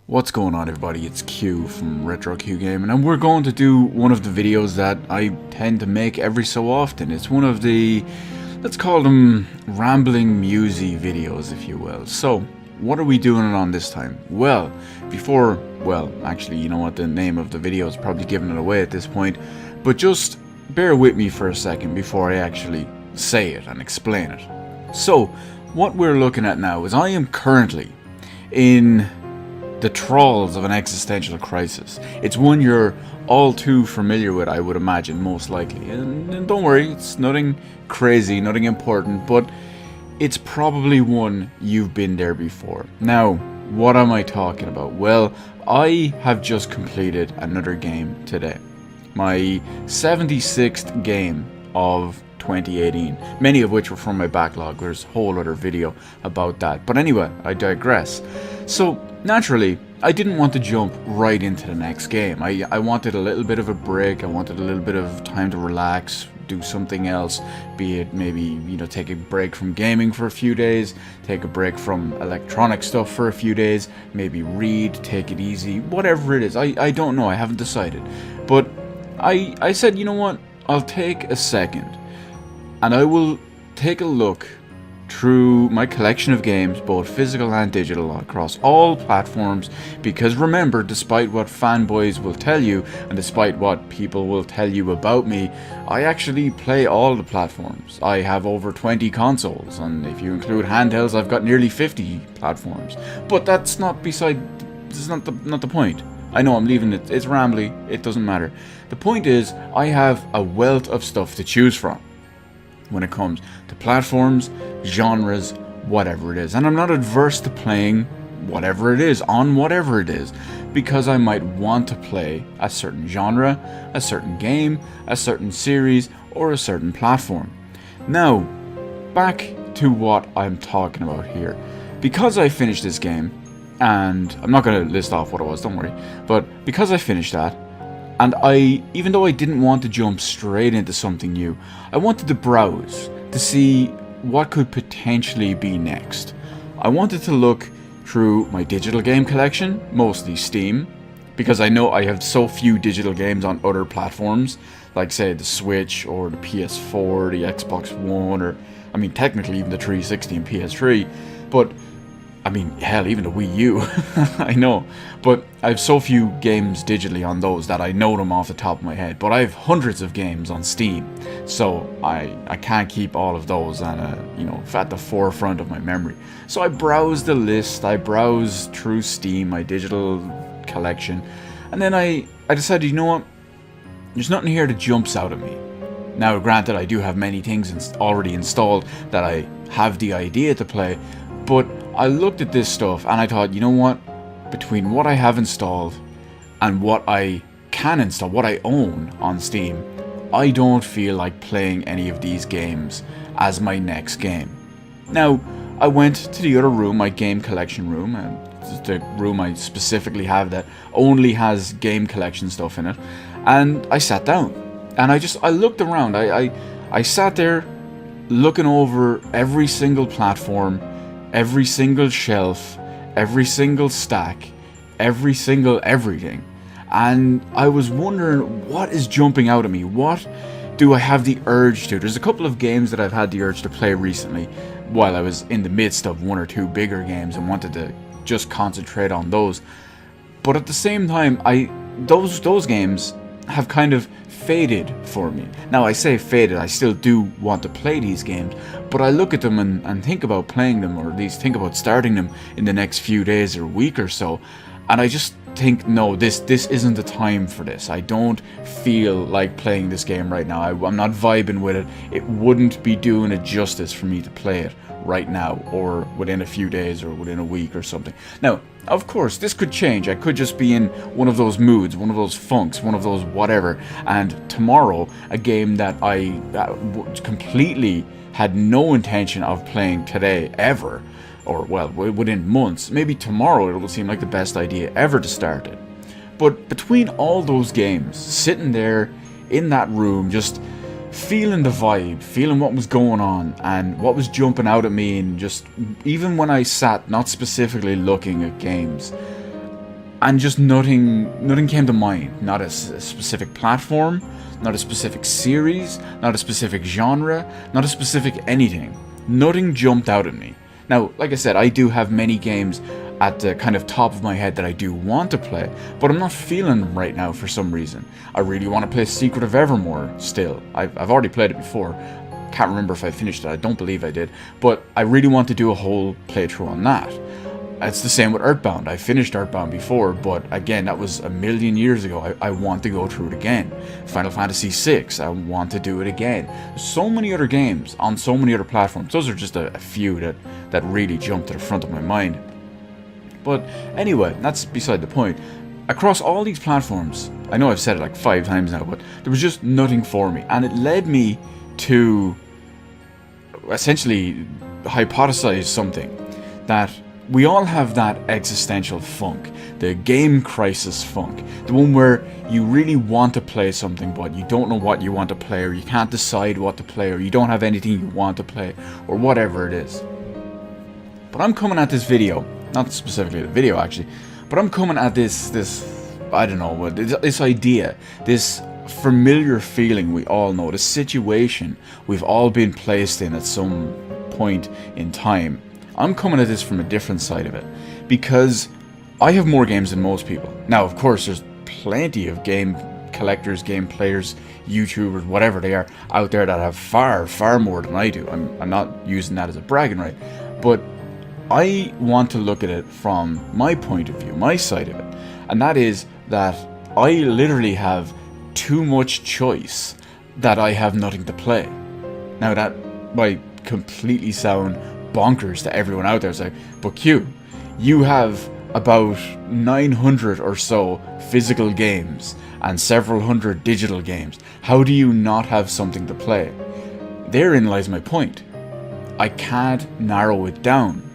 What's going on, everybody? It's Q from Retro Q Gaming, and we're going to do one of the videos that I tend to make every so often. It's one of the, let's call them rambling musy videos, if you will. So, what are we doing it on this time? Well, actually, you know what, the name of the video is probably giving it away at this point, but just bear with me for a second before I actually say it and explain it. So, what we're looking at now is I am currently in the trawls of an existential crisis. It's one you're all too familiar with, I would imagine, most likely. And don't worry, it's nothing crazy, nothing important, but it's probably one you've been there before. Now, what am I talking about? Well, I have just completed another game today. My 76th game of 2018, many of which were from my backlog. There's a whole other video about that. But anyway, I digress. So, naturally, I didn't want to jump right into the next game. I wanted a little bit of a break. I wanted a little bit of time to relax, do something else, be it maybe, take a break from gaming for a few days, take a break from electronic stuff for a few days, maybe read, take it easy, whatever it is. I don't know, I haven't decided. But I said, you know what, I'll take a second and I will take a look through my collection of games, both physical and digital, across all platforms, because remember, despite what fanboys will tell you, and despite what people will tell you about me, I actually play all the platforms. I have over 20 consoles, and if you include handhelds, I've got nearly 50 platforms. But that's not this is not the point. I know I'm leaving it, it's rambly, it doesn't matter. The point is, I have a wealth of stuff to choose from when it comes to platforms, genres, whatever it is. And I'm not adverse to playing whatever it is, on whatever it is, because I might want to play a certain genre, a certain game, a certain series, or a certain platform. Now, back to what I'm talking about here. Because I finished this game, and I'm not going to list off what it was, don't worry, but because I finished that, and even though I didn't want to jump straight into something new, I wanted to browse to see what could potentially be next. I wanted to look through my digital game collection, mostly Steam, because I know I have so few digital games on other platforms, like say the Switch or the PS4, the Xbox One, or technically even the 360 and PS3, but hell, even the Wii U, I know, but I have so few games digitally on those that I know them off the top of my head, but I have hundreds of games on Steam, so I can't keep all of those on at the forefront of my memory. So I browsed the list, I browsed through Steam, my digital collection, and then I decided, you know what, there's nothing here that jumps out at me. Now, granted, I do have many things already installed that I have the idea to play, but I looked at this stuff and I thought, you know what, between what I have installed and what I can install, what I own on Steam, I don't feel like playing any of these games as my next game. Now, I went to the other room, my game collection room, and the room I specifically have that only has game collection stuff in it, and I sat down and I looked around. I sat there looking over every single platform, every single shelf, every single stack, every single everything. And I was wondering, what is jumping out at me? What do I have the urge to? There's a couple of games that I've had the urge to play recently while I was in the midst of one or two bigger games and wanted to just concentrate on those. But at the same time, those games have kind of faded for me. Now, I say faded, I still do want to play these games, but I look at them and think about playing them, or at least think about starting them in the next few days or week or so, and I just think, no, this isn't the time for this. I don't feel like playing this game right now. I'm not vibing with it. It wouldn't be doing it justice for me to play it right now, or within a few days, or within a week or something. Now, of course, this could change. I could just be in one of those moods, one of those funks, one of those whatever, and tomorrow, a game that I completely had no intention of playing today, ever, or well, within months, maybe tomorrow it will seem like the best idea ever to start it. But between all those games, sitting there in that room, just feeling the vibe, feeling what was going on and what was jumping out at me, and just even when I sat not specifically looking at games, and just nothing came to mind. Not a specific platform, not a specific series, not a specific genre, not a specific anything. Nothing jumped out at me. Now, like I said, I do have many games at the kind of top of my head that I do want to play, but I'm not feeling them right now for some reason. I really want to play Secret of Evermore still. I've already played it before. Can't remember if I finished it. I don't believe I did, but I really want to do a whole playthrough on that. It's the same with Earthbound. I finished Earthbound before, but again, that was a million years ago. I want to go through it again. Final Fantasy VI, I want to do it again. There's so many other games on so many other platforms. Those are just a few that really jump to the front of my mind. But anyway, that's beside the point. Across all these platforms, I know I've said it like 5 times now, but there was just nothing for me. And it led me to essentially hypothesize something, that we all have that existential funk, the game crisis funk, the one where you really want to play something but you don't know what you want to play, or you can't decide what to play, or you don't have anything you want to play, or whatever it is. But I'm coming at this video, not specifically the video actually, but I'm coming at this I don't know, this idea, this familiar feeling we all know, the situation we've all been placed in at some point in time. I'm coming at this from a different side of it, because I have more games than most people. Now, of course, there's plenty of game collectors, game players, YouTubers, whatever they are, out there that have far, far more than I do. I'm not using that as a bragging right, but I want to look at it from my point of view, my side of it, and that is that I literally have too much choice that I have nothing to play. Now, that might completely sound bonkers to everyone out there. It's like, but Q, you have about 900 or so physical games and several hundred digital games. How do you not have something to play? Therein lies my point. I can't narrow it down.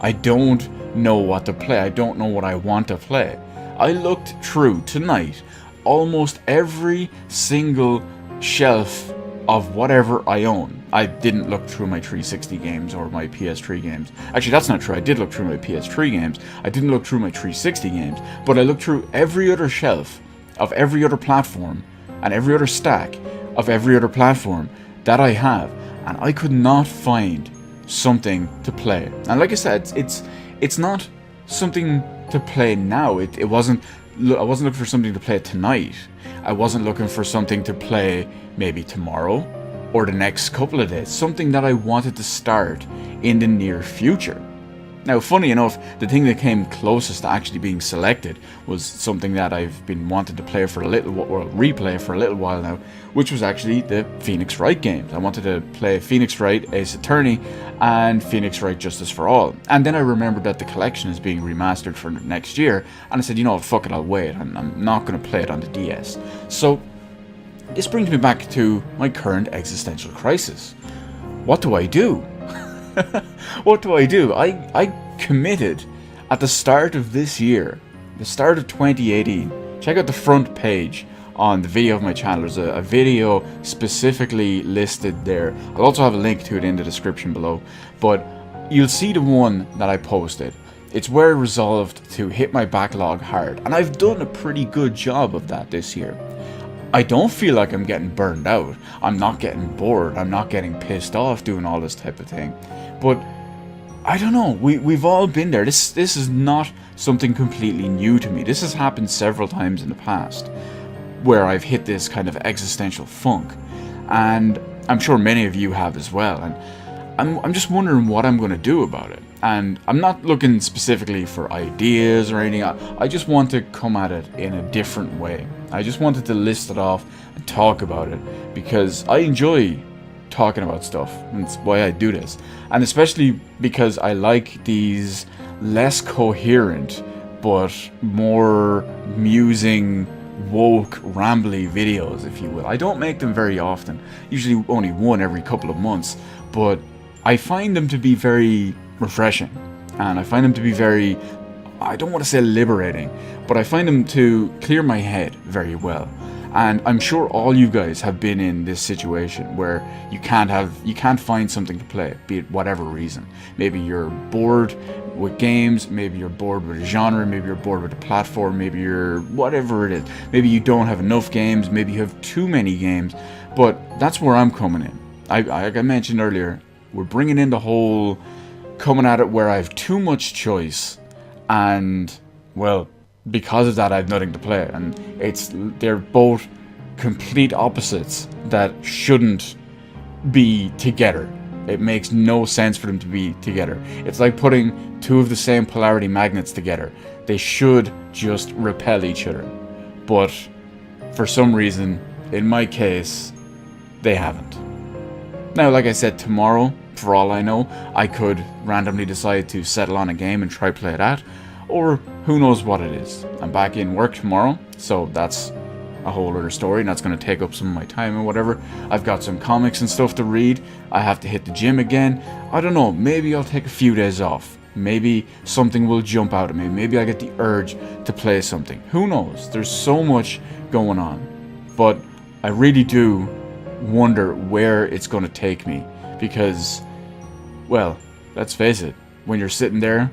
I don't know what to play. I don't know what I want to play. I looked through tonight almost every single shelf of whatever I own. I didn't look through my 360 games or my PS3 games. Actually, that's not true. I did look through my PS3 games. I didn't look through my 360 games, but I looked through every other shelf of every other platform and every other stack of every other platform that I have, and I could not find something to play. And like I said, it's not something to play now. I wasn't looking for something to play tonight. I wasn't looking for something to play maybe tomorrow or the next couple of days. Something that I wanted to start in the near future. Now, funny enough, the thing that came closest to actually being selected was something that I've been wanting to play for a little, or replay for a little while now, which was actually the Phoenix Wright games. I wanted to play Phoenix Wright Ace Attorney and Phoenix Wright Justice for All. And then I remembered that the collection is being remastered for next year, and I said, you know what, fuck it, I'll wait. I'm not going to play it on the DS. So this brings me back to my current existential crisis. What do I do? What do? I committed at the start of this year, the start of 2018. Check out the front page on the video of my channel. There's a video specifically listed there. I'll also have a link to it in the description below. But you'll see the one that I posted. It's where I resolved to hit my backlog hard. And I've done a pretty good job of that this year. I don't feel like I'm getting burned out. I'm not getting bored. I'm not getting pissed off doing all this type of thing. But I don't know. We've all been there. This is not something completely new to me. This has happened several times in the past where I've hit this kind of existential funk. And I'm sure many of you have as well. And I'm just wondering what I'm going to do about it. And I'm not looking specifically for ideas or anything. I just want to come at it in a different way. I just wanted to list it off and talk about it because I enjoy talking about stuff. That's why I do this. And especially because I like these less coherent but more musing, woke, rambly videos, if you will. I don't make them very often. Usually only one every couple of months. But I find them to be very refreshing, and I find them to be very, I don't want to say liberating, but I find them to clear my head very well. And I'm sure all you guys have been in this situation where you can't find something to play, be it whatever reason. Maybe you're bored with games, maybe you're bored with a genre, maybe you're bored with a platform, maybe you're whatever it is. Maybe you don't have enough games, maybe you have too many games. But that's where I'm coming in. Like I mentioned earlier, we're bringing in the whole coming at it where I have too much choice, and well, because of that I have nothing to play, and they're both complete opposites that shouldn't be together. It makes no sense for them to be together. It's like putting two of the same polarity magnets together. They should just repel each other, but for some reason, in my case, they haven't. Now, like I said, tomorrow, for all I know, I could randomly decide to settle on a game and try play that, or who knows what it is. I'm back in work tomorrow, so that's a whole other story, and that's going to take up some of my time and whatever. I've got some comics and stuff to read. I have to hit the gym again. I don't know, maybe I'll take a few days off. Maybe something will jump out at me. Maybe I get the urge to play something. Who knows? There's so much going on. But I really do wonder where it's going to take me, because, well, let's face it, when you're sitting there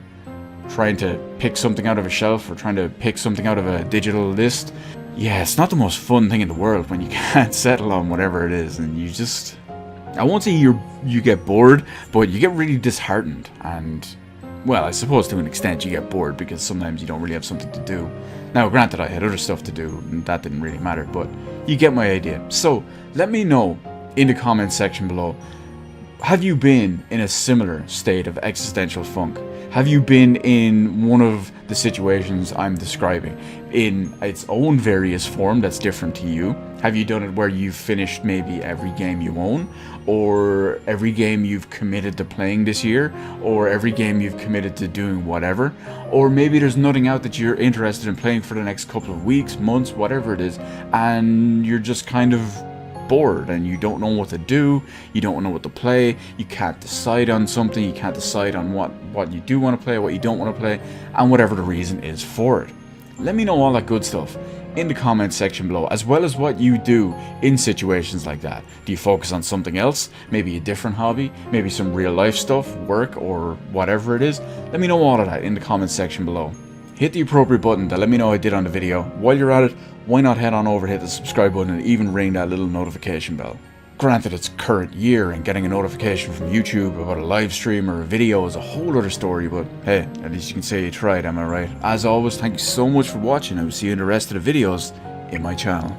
trying to pick something out of a shelf or trying to pick something out of a digital list, yeah, it's not the most fun thing in the world when you can't settle on whatever it is, and you just, I won't say you get bored, but you get really disheartened. And well, I suppose to an extent you get bored because sometimes you don't really have something to do. Now, granted, I had other stuff to do, and that didn't really matter, but you get my idea. So, let me know in the comments section below, have you been in a similar state of existential funk? Have you been in one of the situations I'm describing in its own various form that's different to you? Have you done it where you've finished maybe every game you own, or every game you've committed to playing this year, or every game you've committed to doing whatever? Or maybe there's nothing out that you're interested in playing for the next couple of weeks, months, whatever it is, and you're just kind of bored and you don't know what to do, you don't know what to play, you can't decide on something, you can't decide on what you do want to play, what you don't want to play, and whatever the reason is for it. Let me know all that good stuff in the comments section below, as well as what you do in situations like that. Do you focus on something else, maybe a different hobby, maybe some real life stuff, work, or whatever it is? Let me know all of that in the comments section below. Hit the appropriate button to let me know I did on the video. While you're at it, why not head on over, hit the subscribe button, and even ring that little notification bell. Granted, it's current year, and getting a notification from YouTube about a live stream or a video is a whole other story, but hey, at least you can say you tried, am I right? As always, thank you so much for watching. I will see you in the rest of the videos in my channel.